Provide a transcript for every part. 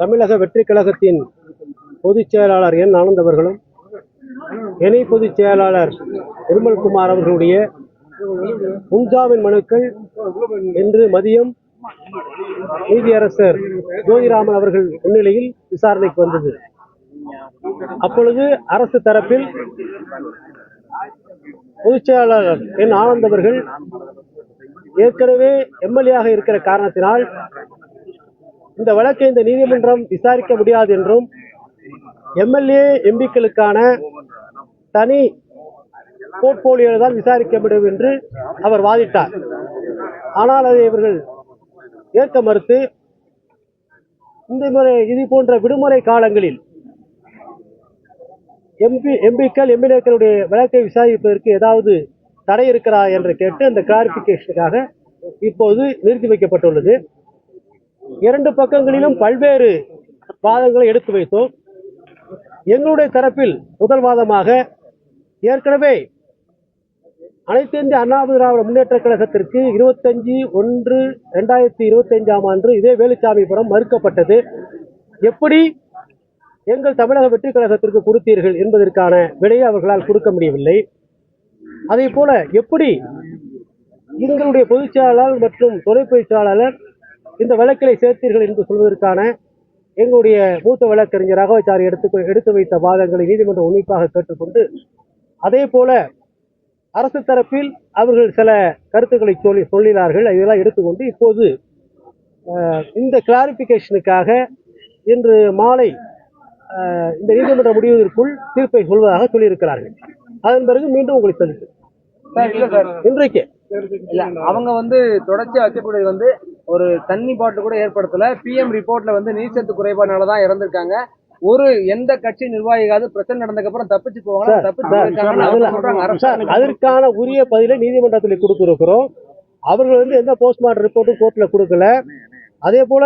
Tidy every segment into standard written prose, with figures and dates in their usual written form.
தமிழக வெற்றி கழகத்தின் பொதுச் செயலாளர் என் ஆனந்த் அவர்களும் இணை பொதுச் செயலாளர் நிர்மல்குமார் அவர்களுடைய முன்ஜாமீன் மனுக்கள் இன்று மதியம் நீதியரசர் ஜோதிராமன் அவர்கள் முன்னிலையில் விசாரணைக்கு வந்தது. அப்பொழுது அரசு தரப்பில் பொதுச் செயலாளர் என் ஆனந்த் அவர்கள் ஏற்கனவே எம்எல்ஏ இருக்கிற காரணத்தினால் இந்த வழக்கை இந்த நீதிமன்றம் விசாரிக்க முடியாது என்றும் எம்எல்ஏ எம்பிக்களுக்கான தனி போர்ட்போலியோ தான் விசாரிக்க முடியும் என்று அவர் வாதிட்டார். ஆனால் அதை இவர்கள் ஏற்க மறுத்து இந்த முறை இது போன்ற விடுமுறை காலங்களில் எம்பிக்கள் எம்எல்ஏக்களுடைய வழக்கை விசாரிப்பதற்கு ஏதாவது தடை இருக்கிறா என்று கேட்டு அந்த கிளாரிபிகேஷனுக்காக இப்போது நிறுத்தி வைக்கப்பட்டுள்ளது. இரண்டு பக்கங்களிலும் பல்வேறு வாதங்களை எடுத்து வைத்தோம். எங்களுடைய தரப்பில் முதல் வாதமாக ஏற்கனவே அனைத்து இந்திய அண்ணா திராவிட முன்னேற்ற கழகத்திற்கு 25/1/2025 இதே வேலுச்சாமிபுரம் மறுக்கப்பட்டது. எப்படி எங்கள் தமிழக வெற்றி கழகத்திற்கு கொடுத்தீர்கள் என்பதற்கான விடையை அவர்களால் கொடுக்க முடியவில்லை. அதே போல எப்படி எங்களுடைய பொதுச் செயலாளர் மற்றும் துணை பொதுச் செயலாளர் இந்த வழக்கிலை சேர்த்தீர்கள் என்று சொல்வதற்கான எங்களுடைய மூத்த வழக்கறிஞர் ராகவாச்சாரி எடுத்து வைத்த வாதங்களை நீதிமன்றம் உன்னிப்பாக கேட்டுக்கொண்டு அதே போல அரசு தரப்பில் அவர்கள் சில கருத்துக்களை சொல்லினார்கள். இதெல்லாம் எடுத்துக்கொண்டு இப்போது இந்த கிளாரிபிகேஷனுக்காக இன்று மாலை இந்த நீதிமன்றம் முடிவதற்குள் தீர்ப்பை சொல்வதாக சொல்லியிருக்கிறார்கள். அதன் பிறகு மீண்டும் உங்களை சந்திக்கும் இன்றைக்கு இல்ல அவங்க தொடர்ச்சியா வைக்கக்கூடியது ஒரு தண்ணி பாட்டு கூட ஏற்படுத்தல. பிஎம் ரிப்போர்ட்ல நீர்ச்சத்து குறைபாடுனாலதான் இறந்திருக்காங்க. ஒரு எந்த கட்சி நிர்வாகிகாவது பிரச்சனை நடந்ததுக்கு அப்புறம் தப்பிச்சு போவாங்க. அதற்கான உரிய பதிலை நீதிமன்றத்தில் கொடுத்திருக்கிறோம். அவர்கள் எந்த போஸ்ட்மார்டம் ரிப்போர்ட்டும் கோர்ட்ல கொடுக்கல. அதே போல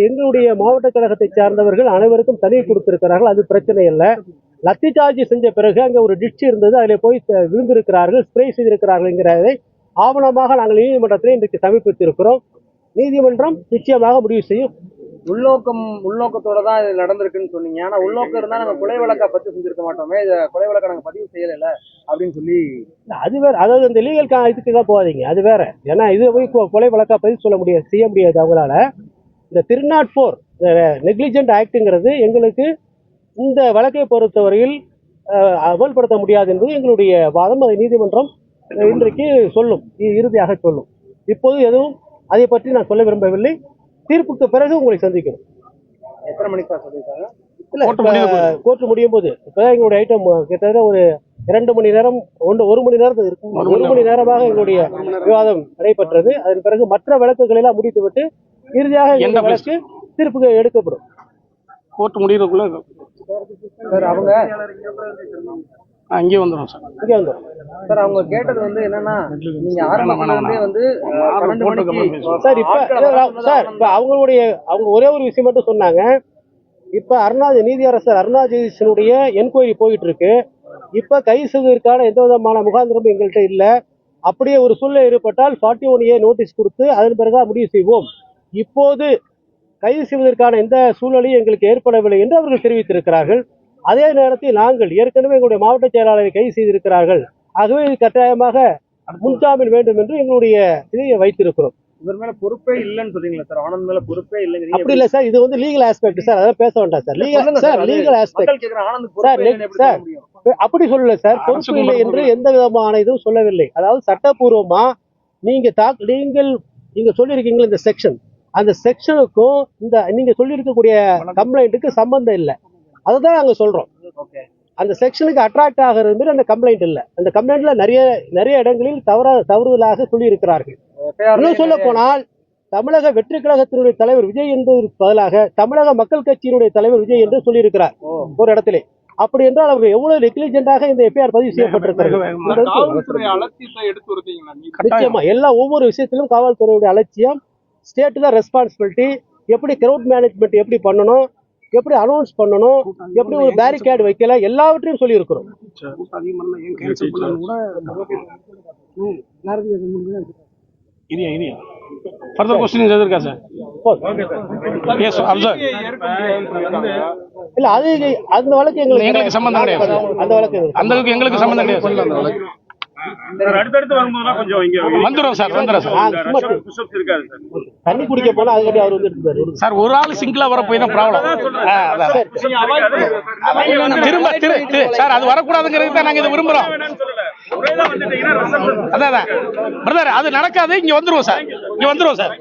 எங்களுடைய மாவட்ட கழகத்தை சார்ந்தவர்கள் அனைவருக்கும் தனி கொடுத்திருக்கிறார்கள். அது பிரச்சனை இல்லை. லத்தி சார்ஜ் செஞ்ச பிறகு அங்க ஒரு டிட்ச் இருந்தது, அதில் போய் விழுந்திருக்கிறார்கள், ஸ்ப்ரே செய்திருக்கிறார்கள் என்கிறதை ஆவணமாக நாங்கள் நீதிமன்றத்தில் இன்றைக்கு சமர்ப்பித்திருக்கிறோம். நீதிமன்றம் நிச்சயமாக முடிவு செய்யும். உள்நோக்கத்தோட தான் இது நடந்திருக்குன்னு சொன்னீங்க. ஆனா உள்நோக்கம் இருந்தா நாங்க கொலை வழக்கா பத்தி செஞ்சிருக்க மாட்டோமே, கொலை வழக்கை நாங்க பதிவு செய்யல அப்படின்னு சொல்லி அது வேற. அதாவது இந்த லீகல் இதுக்கு தான் போகாதீங்க, அது வேற. ஏன்னா இது போய் கொலை வழக்கா பதிவு செய்ய முடியாது அவங்களால. இந்த 304 நெக்லிஜென்ட் ஆக்டுங்கிறது எங்களுக்கு இந்த வழக்கை பொறுத்தவரையில் அமல்படுத்த முடியாது என்பது எங்களுடைய வாதம். அதை நீதிமன்றம் இன்றைக்கு சொல்லும், இறுதியாக சொல்லும். இப்போது எதுவும் அதை பற்றி நான் சொல்ல விரும்பவில்லை. தீர்ப்புக்கு பிறகு உங்களை சந்திக்கணும். எத்தனை மணிக்கு சொல்லியிருக்காங்க? இல்ல, கோர்ட் முடியும் போது இப்போ எங்களுடைய ஐட்டம் கிட்டத்தட்ட ஒரு 2 மணி நேரம் 1 மணி நேரம் இருக்கும். 1 மணி நேரமாக எங்களுடைய விவாதம் நடைபெற்றது. அதன் பிறகு மற்ற வழக்குகளை எல்லாம் முடித்துவிட்டு இறுதியாக இந்த வழக்கு தீர்ப்புக்கு எடுக்கப்படும். கோர்ட் முடியறதுக்குள்ள அவங்க அங்கே வந்துடும் சார். இங்கே வந்துடும் சார். அவங்க கேட்டது என்னன்னா, நீங்க ஆரம்பத்திலே சார் இப்ப அவங்க ஒரே ஒரு விஷயம் மட்டும் சொன்னாங்க. இப்ப நீதியரசர் அருணா ஜெகதீசனுடைய என்கொயரி போயிட்டு இருக்கு. இப்ப கைது செய்வதற்கான எந்த விதமான முகாந்திரமும் எங்கள்கிட்ட இல்ல. அப்படியே ஒரு சூழ்நிலை ஏற்பட்டால் 41A நோட்டீஸ் கொடுத்து அதன் பிறகுதான் முடிவு செய்வோம். இப்போது கைது செய்வதற்கான எந்த சூழ்நிலையும் எங்களுக்கு ஏற்படவில்லை என்று அவர்கள் தெரிவித்திருக்கிறார்கள். அதே நேரத்தில் நாங்கள் ஏற்கனவே எங்களுடைய மாவட்ட செயலாளரை கைது செய்திருக்கிறார்கள். ஆகவே இது கட்டாயமாக முன்ஜாமீன் வேண்டும் என்று எங்களுடைய இதை வைத்திருக்கிறோம். இவர் மேல பொறுப்பே இல்லைன்னு சொல்றீங்களா சார்? ஆனந்த் மேல பொறுப்பே இல்லைங்க. அப்படி இல்லை சார், இது லீகல் ஆஸ்பெக்ட் சார். அதான் பேச வேண்டாம் சார். Legal aspect sir. அப்படி சொல்லல சார், பொறுப்பு இல்லை என்று எந்த விதமான இதுவும் சொல்லவில்லை. அதாவது சட்டப்பூர்வமா நீங்க சொல்லியிருக்கீங்களா இந்த செக்ஷன், அந்த செக்ஷனுக்கும் இந்த நீங்க சொல்லியிருக்கக்கூடிய கம்ப்ளைண்ட்டுக்கு சம்பந்தம் இல்லை. அதுதான் நாங்க சொல்றோம். அந்த செக்ஷனுக்கு அட்ராக்ட் ஆகிறது அந்த கம்ப்ளைண்ட் இல்லை. அந்த கம்ப்ளைண்ட்ல நிறைய இடங்களில் தவறுதலாக சொல்லி இருக்கிறார்கள். இன்னும் சொல்ல போனால் தமிழக வெற்றி கழகத்தினுடைய தலைவர் விஜய் என்பதற்கு பதிலாக தமிழக மக்கள் கட்சியினுடைய தலைவர் விஜய் என்று சொல்லியிருக்கிறார் ஒரு இடத்திலே. அப்படி என்றால் அவங்க எவ்வளவு நெக்லிஜென்டாக இந்த எஃப்ஐஆர் பதிவு செய்யப்பட்டிருக்கிறார்கள். நிச்சயமா ஒவ்வொரு விஷயத்திலும் காவல்துறையுடைய அலட்சியம், ஸ்டேட் தான் ரெஸ்பான்சிபிலிட்டி, எப்படி கிரவுட் மேனேஜ்மெண்ட் எப்படி பண்ணணும், எப்படி அனௌன்ஸ் பண்ணணும், எப்படி ஒரு பேரிகேட் வைக்கல, எல்லாவற்றையும் சொல்லியிருக்கிறோம். அதிகமாக இருந்தால் ஏன் கேன்சல் பண்ணாலும் கூட இரியா ஃபர்தர் கொஸ்டின் எதிர்க்கா சார்? எஸ் அப்சர். இல்ல அது அந்த வழக்கு எங்களுக்கு சம்பந்தம் கிடையாது சார். அந்த வழக்கு அந்த அளவுக்கு எங்களுக்கு சம்பந்தம் கிடையாது. அடுத்தடுத்து வரும்போதெல்லாம் கொஞ்சம் இங்க வந்துடும் சார், வந்துடும் சார். புஷ்அப்ஸ் இருக்காது சார். தண்ணி குடிக்க போனா அதுக்கடி அவர் வந்து எடுத்துப்பாரு. சார் ஒரு ஆள் சிங்கிளா வர போய் தான் ப்ராப்ளம். திரும்ப சார் அது வரக்கூடாதுங்கிறது தான் நாங்க இதை விரும்புறோம். அதான் பிரதர் அது நடக்காது. இங்க வந்துருவோம் சார், இங்க வந்துருவோம் சார்.